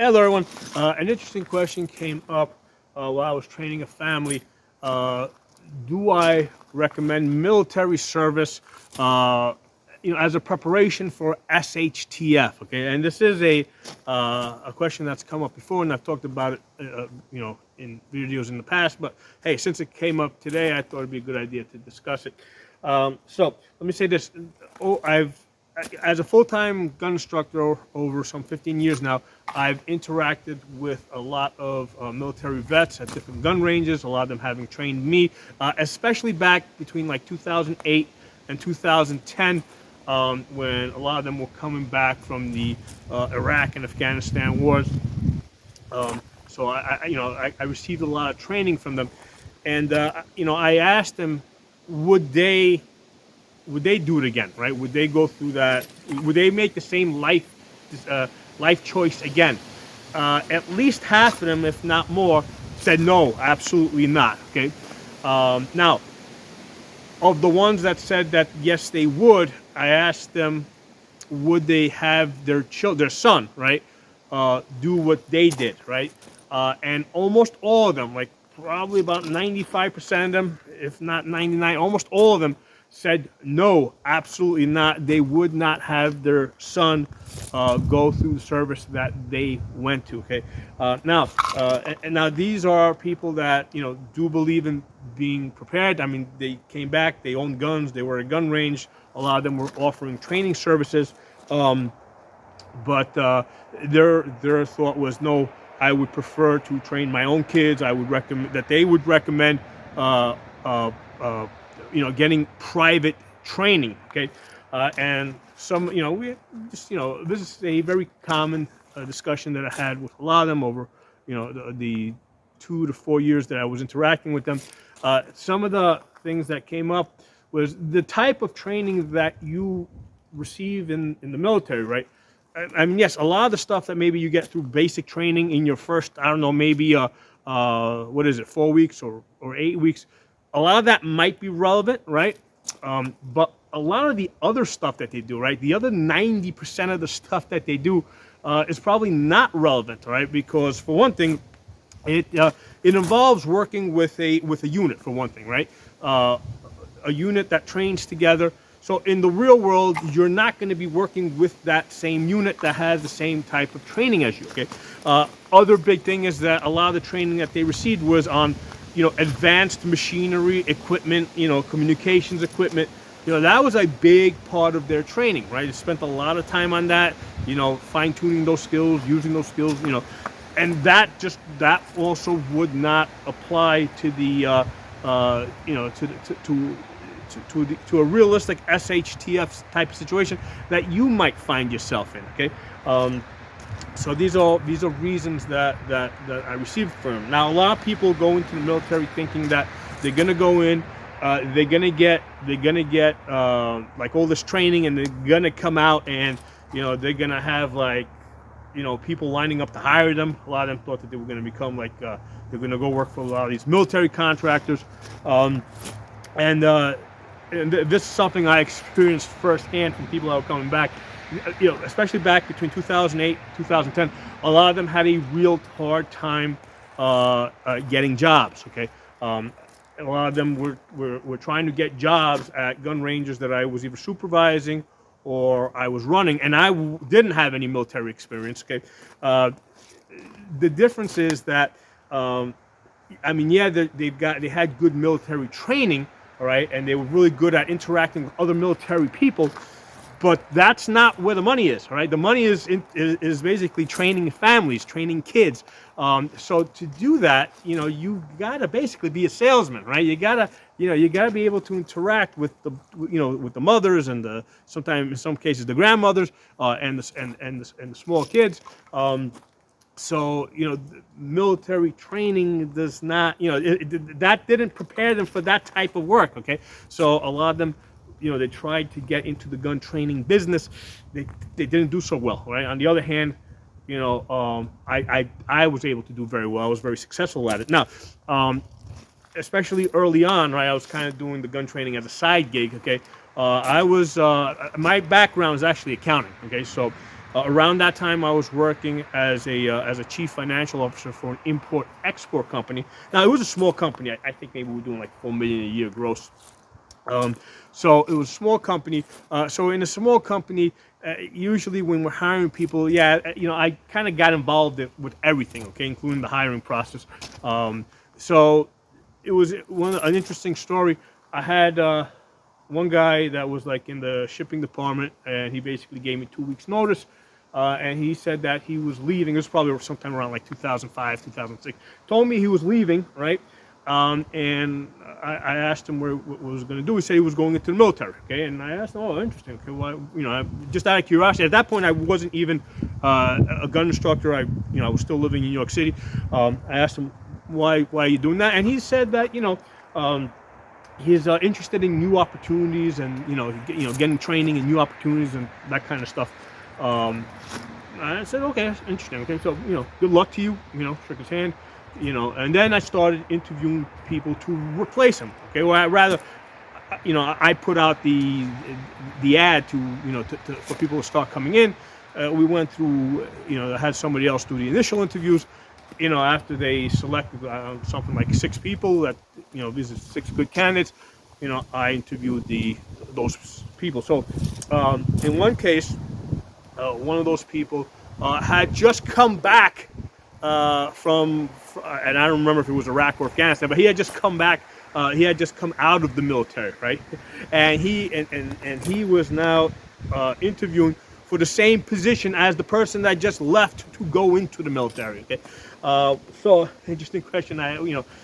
Hello, everyone. An interesting question came up while I was training a family. Do I recommend military service, as a preparation for SHTF? Okay, and this is a question that's come up before, and I've talked about it, in videos in the past. But hey, since it came up today, I thought it'd be a good idea to discuss it. So let me say this: as a full-time gun instructor over some 15 years now, I've interacted with a lot of military vets at different gun ranges, a lot of them having trained me, especially back between like 2008 and 2010, when a lot of them were coming back from the Iraq and Afghanistan wars. So I received a lot of training from them, and I asked them, would they do it again, right? Would they go through that? Would they make the same life choice again? At least half of them, if not more, said no, absolutely not. Okay. Now, of the ones that said that yes, they would, I asked them, would they have their son, right, do what they did, right? And almost all of them, like probably about 95% of them, if not 99, almost all of them said no, absolutely not. They would not have their son go through the service that they went to. Okay, now these are people that do believe in being prepared. I mean, they came back, they owned guns, they were at a gun range. A lot of them were offering training services, but their thought was no. I would prefer to train my own kids. I would recommend that they would recommend. Getting private training, okay, and some, we just, this is a very common discussion that I had with a lot of them over, the 2 to 4 years that I was interacting with them. Some of the things that came up was the type of training that you receive in the military, right? I mean, yes, a lot of the stuff that maybe you get through basic training in your first, I don't know, maybe 4 weeks or 8 weeks. A lot of that might be relevant, right? But a lot of the other stuff that they do, right? The other 90% of the stuff that they do is probably not relevant, right? Because for one thing, it involves working with a unit, for one thing, right? A unit that trains together. So in the real world, you're not going to be working with that same unit that has the same type of training as you. Okay. Other big thing is that a lot of the training that they received was on advanced machinery, equipment, communications equipment. That was a big part of their training, right? They spent a lot of time on that, fine-tuning those skills, using those skills, and that also would not apply to the, to a realistic SHTF type of situation that you might find yourself in, okay? So these are reasons that I received from them. Now, a lot of people go into the military thinking that they're gonna go in, they're gonna get like all this training, and they're gonna come out and they're gonna have like people lining up to hire them. A lot of them thought that they were gonna become like they're gonna go work for a lot of these military contractors, and this is something I experienced firsthand from people that were coming back. Especially back between 2008 2010, a lot of them had a real hard time getting jobs. Okay, a lot of them were trying to get jobs at gun ranges that I was either supervising or I was running, and I didn't have any military experience. Okay, the difference is that they had good military training, all right, and they were really good at interacting with other military people. But that's not where the money is, right? The money is basically training families, training kids. So to do that, you gotta basically be a salesman, right? You gotta be able to interact with the mothers and sometimes in some cases the grandmothers and the small kids. So military training does not, that didn't prepare them for that type of work. Okay, so a lot of them, they tried to get into the gun training business. They didn't do so well, right? On the other hand, I was able to do very well. I was very successful at it. Now, especially early on, right? I was kind of doing the gun training as a side gig. Okay, my background is actually accounting. Okay, so Around that time, I was working as a chief financial officer for an import-export company. Now, it was a small company. I think maybe we were doing like 4 million a year gross. Um, so it was a small company. So in a small company, usually when we're hiring people, yeah, I kind of got involved with everything, okay, including the hiring process. So it was an interesting story. I had one guy that was like in the shipping department, and he basically gave me 2 weeks notice. And he said that he was leaving. It was probably sometime around like 2005, 2006. Told me he was leaving, right? And I asked him what he was going to do. He said he was going into the military. Okay, and I asked him, "Oh, interesting. Okay, why? Just out of curiosity. At that point, I wasn't even a gun instructor. I was still living in New York City. I asked him why are you doing that, and he said that he's interested in new opportunities and getting training and new opportunities and that kind of stuff. Um, I said, okay, that's interesting. Okay, so good luck to you. Shook his hand. And then I started interviewing people to replace him. Okay, well, I put out the ad for people to start coming in. We went through, had somebody else do the initial interviews. After they selected something like 6 people, that these are 6 good candidates. I interviewed those people. So in one case, one of those people had just come back and I don't remember if it was Iraq or Afghanistan, but he had just come back. He had just come out of the military, right? And he was now interviewing for the same position as the person that just left to go into the military. Okay, so interesting question.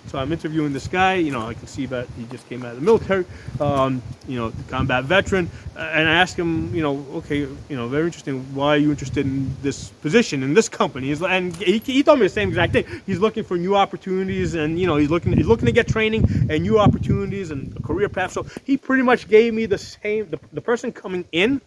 So I'm interviewing this guy. I can see that he just came out of the military. Combat veteran, and I asked him, okay, very interesting. Why are you interested in this position in this company? And he told me the same exact thing. He's looking for new opportunities, and he's looking to get training and new opportunities and a career path. So he pretty much gave me the same. The person coming in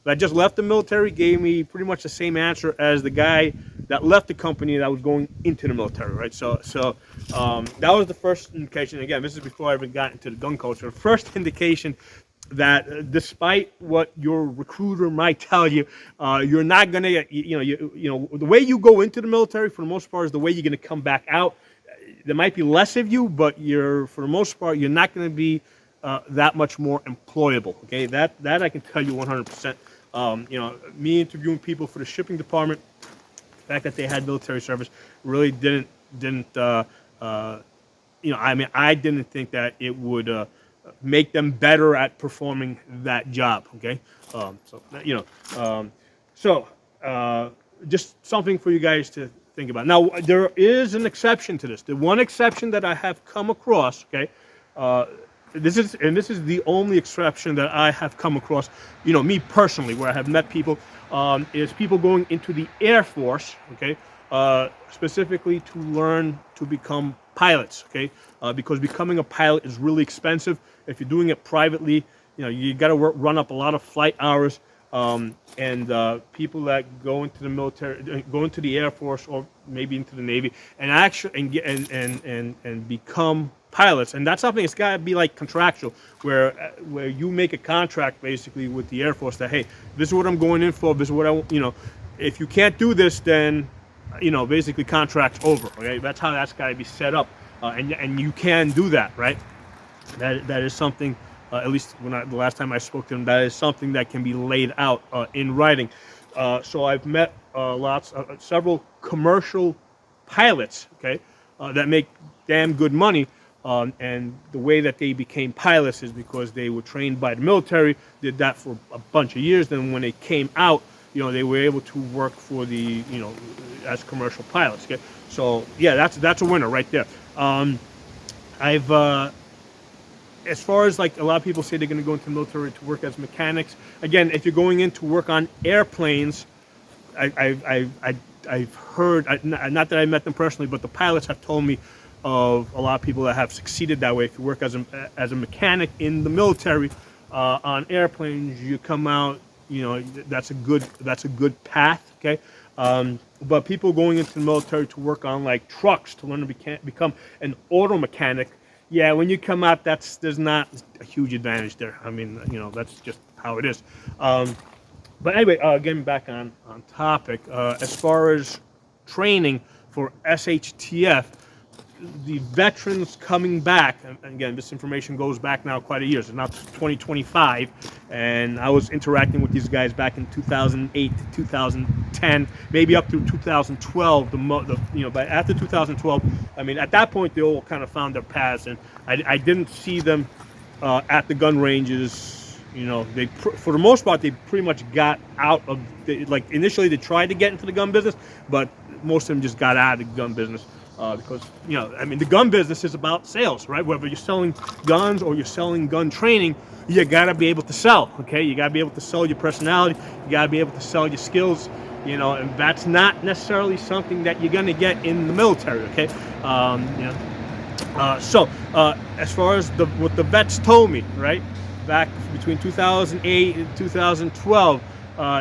that just left the military gave me pretty much the same answer as the guy that left the company that was going into the military, right? So that was the first indication. Again, this is before I even got into the gun culture. The first indication that despite what your recruiter might tell you, you're not gonna, the way you go into the military for the most part is the way you're gonna come back out. There might be less of you, but for the most part, you're not gonna be that much more employable. Okay, that I can tell you 100%. Me interviewing people for the shipping department, the fact that they had military service really didn't. I didn't think that it would make them better at performing that job. Okay, just something for you guys to think about. Now, there is an exception to this. The one exception that I have come across. Okay. This is the only exception that I have come across, me personally, where I have met people, is people going into the Air Force, okay, specifically to learn to become pilots, okay, because becoming a pilot is really expensive. If you're doing it privately, you got to run up a lot of flight hours, and people that go into the military, go into the Air Force or maybe into the Navy, and actually and become pilots, and that's something. It's got to be like contractual, where you make a contract basically with the Air Force that, hey, this is what I'm going in for. This is what if you can't do this, then basically contract's over. Okay, that's how that's got to be set up, and you can do that, right? That is something. At least the last time I spoke to them, that is something that can be laid out in writing. So I've met several commercial pilots, okay, that make damn good money. And the way that they became pilots is because they were trained by the military, did that for a bunch of years. Then when they came out, they were able to work for as commercial pilots. Okay, so yeah, that's a winner right there. As far as like a lot of people say they're going to go into the military to work as mechanics. Again, if you're going in to work on airplanes, I've heard, not that I met them personally, but the pilots have told me of a lot of people that have succeeded that way. If you work as a mechanic in the military on airplanes, you come out, that's a good path. Okay, but people going into the military to work on like trucks to learn to become an auto mechanic, yeah, when you come out, there's not a huge advantage there. I mean, that's just how it is. But anyway, getting back on topic, as far as training for SHTF, the veterans coming back, and again, this information goes back now quite a year, it's now 2025, and I was interacting with these guys back in 2008 to 2010, maybe up through 2012. But after 2012, I mean, at that point, they all kind of found their paths, and I didn't see them at the gun ranges. You know, for the most part, they pretty much got out of like initially they tried to get into the gun business, but most of them just got out of the gun business because, you know, I mean, the gun business is about sales, right? Whether you're selling guns or you're selling gun training, you gotta be able to sell. Okay, you gotta be able to sell your personality, you gotta be able to sell your skills. You know, and that's not necessarily something that you're gonna get in the military. Okay, so as far as what the vets told me, right? Back between 2008 and 2012,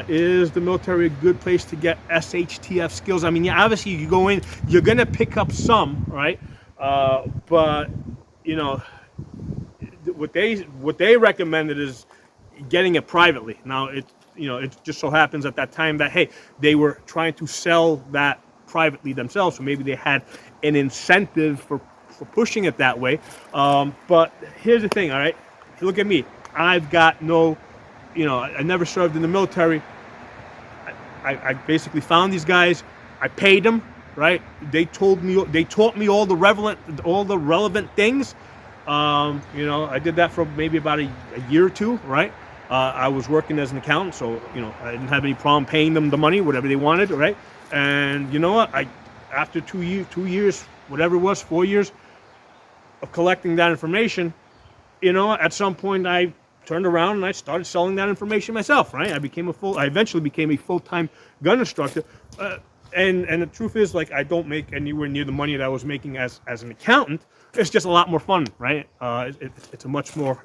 is the military a good place to get SHTF skills? I mean, yeah, obviously you go in, you're gonna pick up some, right? But you know, what they recommended is getting it privately. Now it just so happens at that time that, hey, they were trying to sell that privately themselves, so maybe they had an incentive for pushing it that way. But here's the thing, all right. Look at me. I've got no, I never served in the military. I basically found these guys. I paid them, right? They taught me all the relevant things. I did that for maybe about a year or two, right? I was working as an accountant, so I didn't have any problem paying them the money, whatever they wanted, right? And you know what? After 2 years, whatever it was, 4 years of collecting that information. At some point I turned around and I started selling that information myself, right? I eventually became a full-time gun instructor. And the truth is, like, I don't make anywhere near the money that I was making as an accountant. It's just a lot more fun, right? It's a much more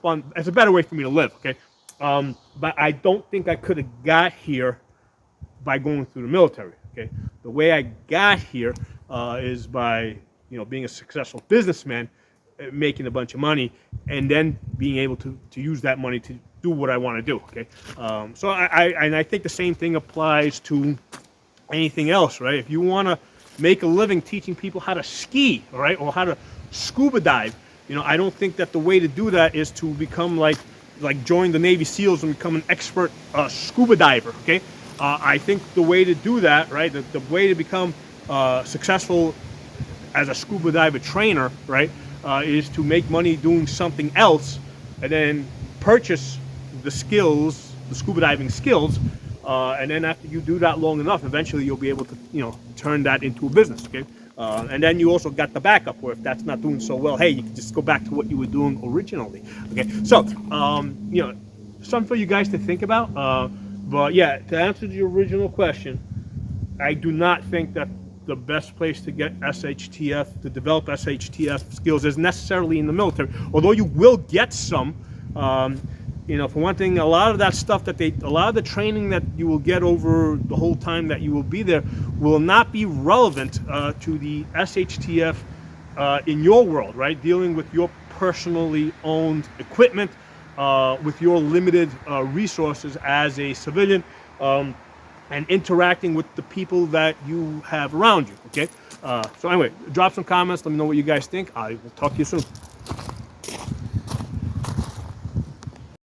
fun. It's a better way for me to live, okay? But I don't think I could have got here by going through the military, okay? The way I got here is by, being a successful businessman, making a bunch of money, and then being able to use that money to do what I want to do. Okay, so I think the same thing applies to anything else, right? If you want to make a living teaching people how to ski, right, or how to scuba dive, I don't think that the way to do that is to become like join the Navy SEALs and become an expert scuba diver. Okay, I think the way to do that, right, the way to become successful as a scuba diver trainer, right, is to make money doing something else and then purchase the skills, the scuba diving skills, and then after you do that long enough, eventually you'll be able to, turn that into a business, okay? And then you also got the backup where if that's not doing so well, hey, you can just go back to what you were doing originally, okay? So, something for you guys to think about. But yeah, to answer the original question, I do not think that the best place to get SHTF, to develop SHTF skills is necessarily in the military, although you will get some. For one thing, a lot of that stuff a lot of the training that you will get over the whole time that you will be there will not be relevant to the SHTF in your world, right? Dealing with your personally owned equipment, with your limited resources as a civilian, and interacting with the people that you have around you, okay? So anyway, drop some comments. Let me know what you guys think. I will talk to you soon.